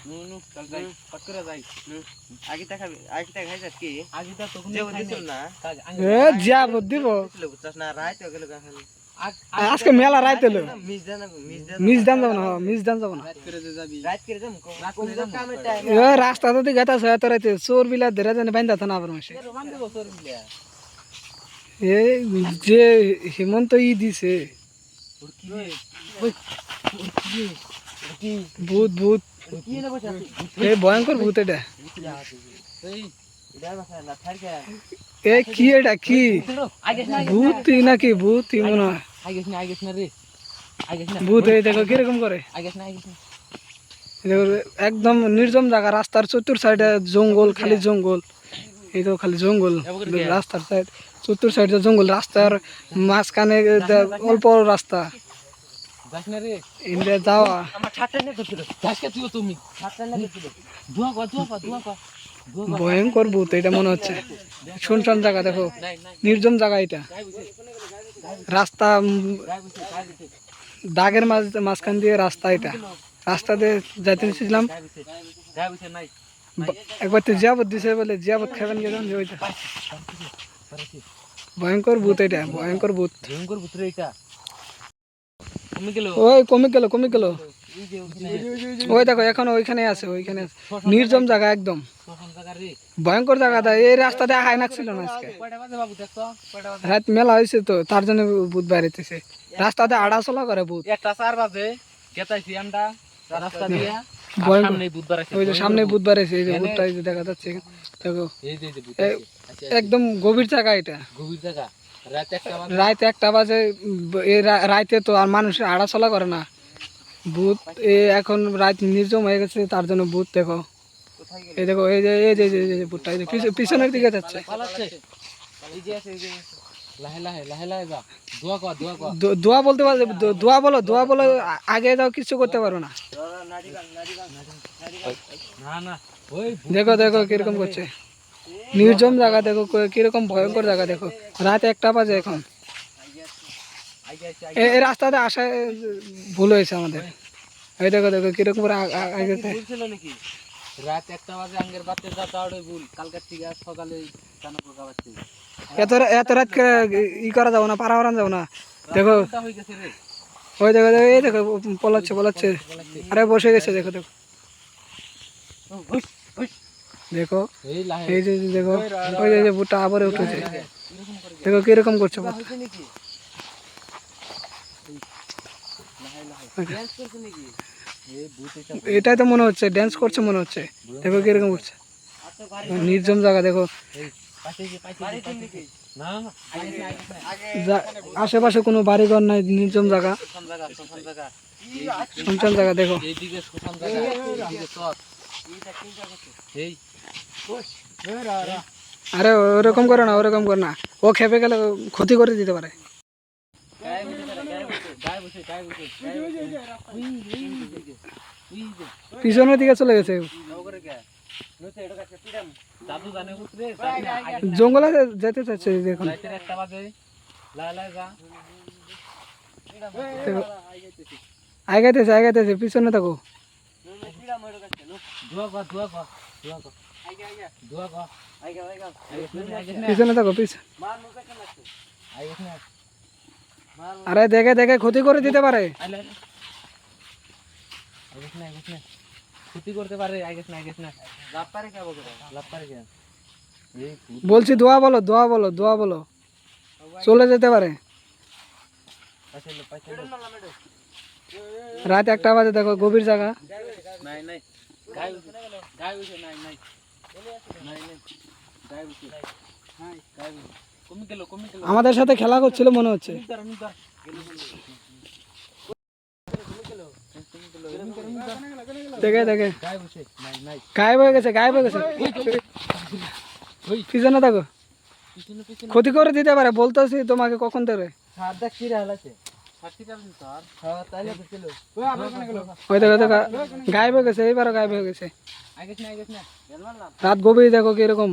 नु नु चल जाई पकड़ा जाई आगे तक खाई जात की आगे तक तो जे दिसल ना এ যাব দিব दिसल बुझছস ना रात हो गेल गाहल আজকে মেলা রাইতে লো मिस दान মিস দান যাব না रात करे जाम कोम काम टाइम এ রাস্তাতে তো গেতা সে তো রাইতে চোর বিলা ধরে জানে বাইন্দা থানা আবার মাসে মান দেব সর মিলিয়া এ যে হেমন্ত ই দিছে কি রে ওই কি ভূত ভূত কি না বসে এ ভয়ঙ্কর ভূত এটা এই এটা বাসা না থারকে এ কি এটা কি ভূত নাকি ভূত মনে হয় আগেস না রে আগেস না ভূত এই দেখো কিরকম করে আগেস না দেখো একদম নির্জন জায়গা রাস্তার চতুর সাইডে জঙ্গল খালি জঙ্গল এই তো খালি জঙ্গল রাস্তার সাইড চতুর সাইডে জঙ্গল রাস্তার মাঝখানে অল্প রাস্তা যাস না রে ইন্ডিয়া যাওয়া আমার ছাড়টা নে করছিল যাস কে তুই তুমি ছাড়টা নে করছিল দুয়া কর ভয়ঙ্কর ভূত এটা মনে হচ্ছে শুনশান জায়গা দেখো নির্জন জায়গা এটা রাস্তা দাগের মাঝখান দিয়ে রাস্তা এটা রাস্তা দিয়ে যাইতে নিয়েছিলাম একবার তো জিয়াবত দিছে বলে জিয়াবত খাবেন গেলাম যে ওইটা ভয়ঙ্কর ভূত এটা ভয়ঙ্কর ভূত রে এটা ওই কমে গেল ওই দেখো এখন ওইখানে আছে নির্জন জায়গা একদম ভয়ঙ্কর জায়গাটা এই রাস্তা দিয়ে হাই নাকছিল না আজকে রাত মেলা হয়েছে তো তার জন্য ভূত বাইরেতেছে রাস্তাতে আড়া চলা করে ভূত 1:04 বাজে গেতাইছি আমরা রাস্তা দিয়ে সামনে বুধবার আছে ওই যে সামনে বুধবার আছে এই যে ভূতটা এই যে দেখা যাচ্ছে দেখো এই যে ভূত একদম গভীর জায়গা এটা গভীর জায়গা রাত 1টা বাজে এই রাতে তো আর মানুষের আড়া চলা করে না ভূত এখন রাত নির্জন হয়ে গেছে তার জন্য ভূত দেখো এই দেখো এই যে ভূতটা এই যে পিছনের দিকে যাচ্ছে এই যে আছে এই যে লাহে যা দোয়া বলতে পারো দোয়া বলো আগে যাও কিছু করতে পারো না না ওই দেখো কিরকম করছে নির্জন জায়গা দেখো কিরকম ভয়ঙ্কর জায়গা দেখো রাত 1টা বাজে এখন এই রাস্তাতে আসায় ভুল হয়েছে আমাদের এই দেখো কিরকম করে আগে বলছিল নাকি রাত 1টা বাজে আঙ্গের বাতে যাতা ওই ভুল কালকে থেকে সকালে কানা পোকা বাচ্চা এত রাত ই করা যাবো না পারা যাবো না দেখো হয়ে গেছে রে ওই দেখো এই দেখো পলাচ্ছে আরে বসে গেছে দেখো দেখো এই যে দেখো ওই যে ভুট্টা আবারে উঠেছে দেখো কিরকম করছে এটাই তো মনে হচ্ছে ড্যান্স করছে মনে হচ্ছে দেখো কিরকম করছে নির্জন জায়গা দেখো আশেপাশে কোনো বাড়িঘর নাই নির্জন জায়গা শুনশান জায়গা দেখো আরে ওরকম করে না ও খেপে গেলে ক্ষতি করে দিতে পারে পিছনের দিকে চলে গেছে জঙ্গলে যেতে চাচ্ছে দেখুন আগাইতেছে পিছনে থাকো পিছনে থাকো আরে দেখে ক্ষতি করে দিতে পারে ক্ষতি করতে পারে বলছি দোয়া বলো চলে যেতে পারে রাত 1টা বাজে দেখো গভীর জায়গা আমাদের সাথে খেলা করছিল মনে হচ্ছে দেখে গায়েব হয়ে গেছে পিছনে থাকো ক্ষতি করে দিতে পারে বলতেছি তোমাকে কখন ধরে ওই দেখো গায়েব হয়ে গেছে এইবারও গায়েব হয়ে গেছে রাত গভীর দেখো কিরকম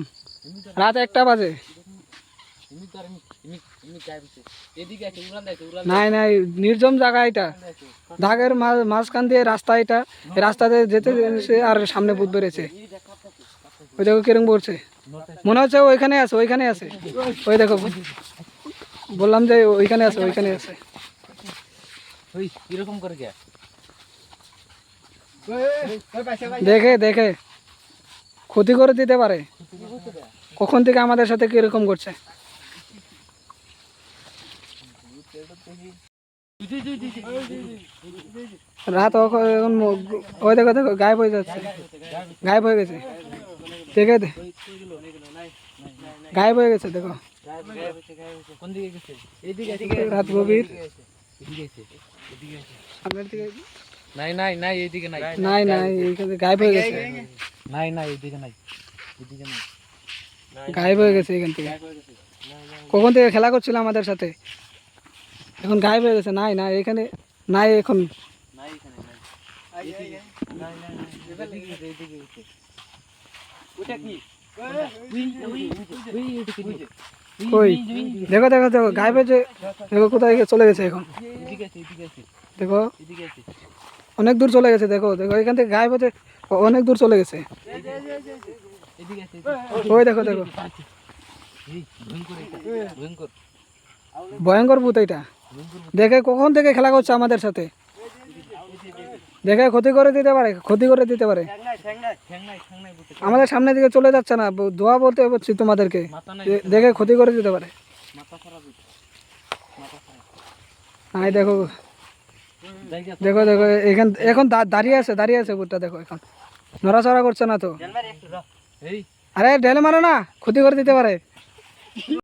রাত 1টা বাজে এমনি গায়েব হচ্ছে। এদিকে আছে উড়ান যাইছে উড়ান নাই নাই নির্জন জায়গা এটা, যাইছে। ঢাকের মাঝখান দিয়ে রাস্তা এটা, এই রাস্তাতে যেতে সে আর সামনে ভূত বেড়েছে। ওই দেখো কিরম পড়ছে, মনে হচ্ছে ওইখানে আছে, ওইখানে আছে, ওই দেখো বললাম যে ওইখানে আছে, ওইখানে আছে। ওই এরকম করে কে দেখে দেখে ক্ষতি করে দিতে পারে, কখন থেকে আমাদের সাথে কিরকম করছে। রাত এখন ওই দেখো দেখো গায়েব হয়ে যাচ্ছে, গায়েব হয়ে গেছে, দেখে গায়েব হয়ে গেছে দেখো। কোন দিকে গেছে? এইদিকে রাত গভীর, এদিকে আছে এদিকে আছে। সামনের দিকে নাই নাই নাই এইদিকে নাই নাই নাই এইখানে গায়েব হয়ে গেছে, নাই নাই এইদিকে নাই এদিকে নাই গায়েব হয়ে গেছে এখান থেকে। কখন থেকে খেলা করছিল আমাদের সাথে, এখন গায়েব হয়ে গেছে। নাই নাই এখানে নাই এখন, নাই এখানে নাই এইদিকে নাই নাই নাই এদিকে আছে, এদিকে আছে। ওটা কি ওই এদিকে নিচে কই দেখো দেখো দেখো গায়েব হয়েছে, দেখো কোথায় চলে গেছে এখন, এদিকে আছে এদিকে আছে দেখো এদিকে আছে অনেক দূর চলে গেছে। দেখো দেখো এখান থেকে গায়েব হতে অনেক দূর চলে গেছে, এদিকে আছে ওই দেখো দেখো এই ভয়ঙ্কর এটা ভয়ঙ্কর ভয়ঙ্কর ভূত এটা। দেখে কখন থেকে খেলা করছে আমাদের সাথে, দেখে ক্ষতি করে দিতে পারে, ক্ষতি করে দিতে পারে। ঠ্যাং নাই বুঝতে আমাদের সামনে দিকে চলে যাচ্ছে না, দোয়া বলতে বলছি তোমাদেরকে, মাথা নাই দেখে ক্ষতি করে দিতে পারে। মাথা খারাপ হইছে মাথা খারাপ নাই দেখো জায়গা দেখো দেখো এখান এখন দাঁড়িয়ে আছে, দাঁড়িয়ে আছে ভূতটা, দেখো এখন নড়াচড়া করছে না তো। এই আরে ঢেলে মারো না, ক্ষতি করে দিতে পারে।